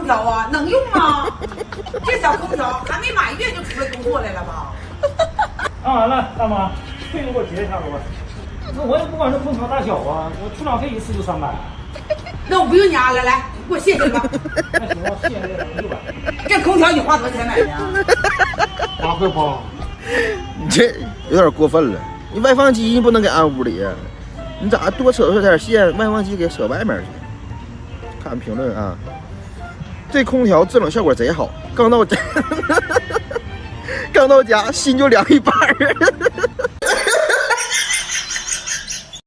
空调啊，能用吗？这小空调还没满月就出来工作来了吧？按完了，大妈，费用给我结一下子吧。那我也不管这空调大小啊，我出场费一次就300。那我不用你啊，来，给我谢谢吧。那行吧，谢谢600。这空调你花多少钱买的8块8。你这有点过分了，你外放机你不能给安屋里呀，你咋多扯出点线，外放机给扯外面去？看评论啊，这空调制冷效果贼好，刚到家心就凉一半儿。